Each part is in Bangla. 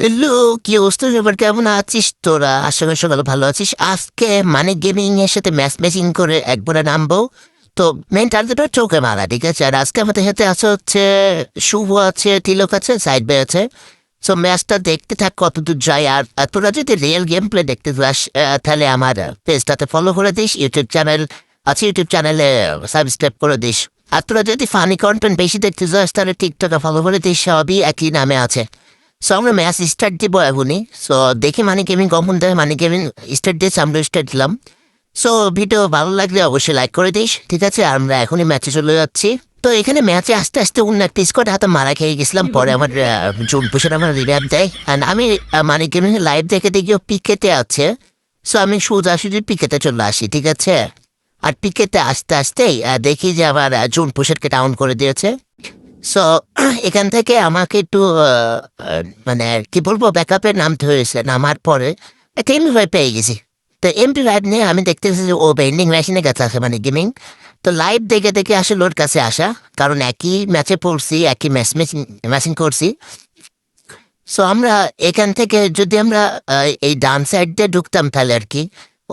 হ্যালো, কি অবস্থা? এবার কেমন আছিস তোরা? আশা করি সকালে ভালো আছিস। আজকে মানে গেমিং এর সাথে ম্যাচ ম্যাচিং করে একবারে নামবো। তো মেন টার্গেটটা চোখে মারা, ঠিক আছে? আর আজকে আমাদের সাথে আছে হচ্ছে শুভ আছে, তিলক আছে, সাইড বে আছে। সো ম্যাচটা দেখতে থাক কতদূর যায়। আর তোরা যদি রিয়েল গেম প্লে দেখতে চাস তাহলে আমার পেজটাতে ফলো করে দিস। ইউটিউব চ্যানেল আছে, ইউটিউব চ্যানেলে সাবস্ক্রাইব করে দিস। আর তোরা যদি ফানি কন্টেন্ট বেশি দেখতে চাস তাহলে টিকটকে ফলো করে দিস, সবই একই নামে আছে। সো আমরা ম্যাচ স্টার্ট দিব এখনই। সো দেখি মানে গেমিং কখন দেয়, মানে গেমিং স্টার্ট দিয়েছে, আমরা স্টার্ট দিলাম। সো ভিডিও ভালো লাগলে অবশ্যই লাইক করে দিস, ঠিক আছে? আমরা এখনই ম্যাচে চলে যাচ্ছি। তো এখানে ম্যাচে আস্তে আস্তে অন্য একটা স্কোয়াড হাতে মারা খেয়ে গেছিলাম, পরে আমার জুন পুষের আমার রিল্যাপ দেয়। অ্যান্ড আমি মানে গেমিং লাইভ দেখে দেখিও পিকেতে আছে। সো আমি সোজাসুজি পিকেতে চলে আসি, ঠিক আছে? আর পিকেতে আসতে আসতেই দেখি যে আমার জুন পুষেরকে ডাউন করে দিয়েছে। সো এখান থেকে আমাকে একটু মানে কি বলবো, ব্যাকআপের নামতে হয়েছে। নামার পরে একটা এমপি পেয়ে গেছি। তো এমপি নিয়ে আমি দেখতেছি যে ও বেন্ডিং মেশিনের কাছে আসে, মানে গেমিং। তো লাইভ দেখে দেখে আসলে ওর কাছে আসা, কারণ একই ম্যাচে পড়ছি, একই ম্যাচিং করছি। সো আমরা এখান থেকে যদি আমরা এই ডান সাইড দিয়ে ঢুকতাম তাহলে আর কি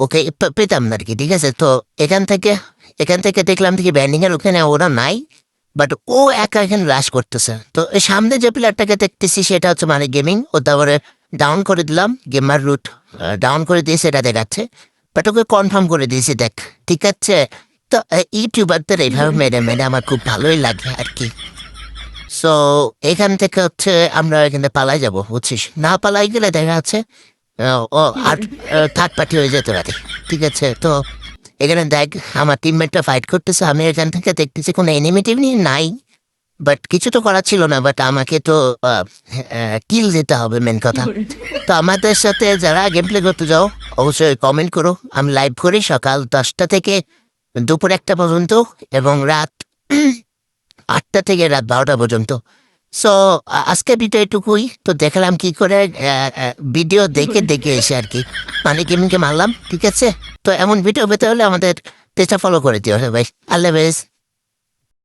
ওকে পেতাম না আর কি, ঠিক আছে? তো এখান থেকে দেখলাম কি ব্যান্ডিং এর ওখানে ওরা নাই, বাট ও একা এখানে রাশ করতেছে। তো এই সামনে যে প্লেয়ারটাকে দেখতেছি সেটা হচ্ছে মানে গেমিং। ও তারপরে ডাউন করে দিলাম, গেমার রুট ডাউন করে দিয়ে সেটা দেখাচ্ছে, বাট ওকে কনফার্ম করে দিয়েছি, দেখ, ঠিক আছে? তো ইউটিউবারদের এইভাবে মেরে মেরে আমার খুব ভালোই লাগে আর কি। সো এখান থেকে হচ্ছে আমরা এখানে পালাই যাব, বুঝছিস? না পালাই গেলে দেখা যাচ্ছে ও আর থার্ড পার্টি হয়ে যেতে পারে, ঠিক আছে? তো এখানে দেখ আমার টিমমেটটা ফাইট করতেছে, আমি এখান থেকে দেখতেছি কোনো এনিমি টেনিমি নাই। বাট কিছু তো করার ছিল না, বাট আমাকে তো কিল দিতে হবে, মেন কথা। তো আমাদের সাথে যারা গেম প্লে করতে যাও অবশ্যই কমেন্ট করো। আমি লাইভ করি সকাল 10টা থেকে দুপুর 1টা পর্যন্ত, এবং রাত 8টা থেকে রাত 12টা পর্যন্ত। সো আজকে ভিডিও এটুকুই। তো দেখালাম কি করে ভিডিও দেখে দেখে এসে আর কি মানে গেমিংকে মারলাম, ঠিক আছে? তো এমন ভিডিও পেতে হলে আমাদের পেজটা ফলো করে দিও ভাই। আল্লাহ হাফেজ।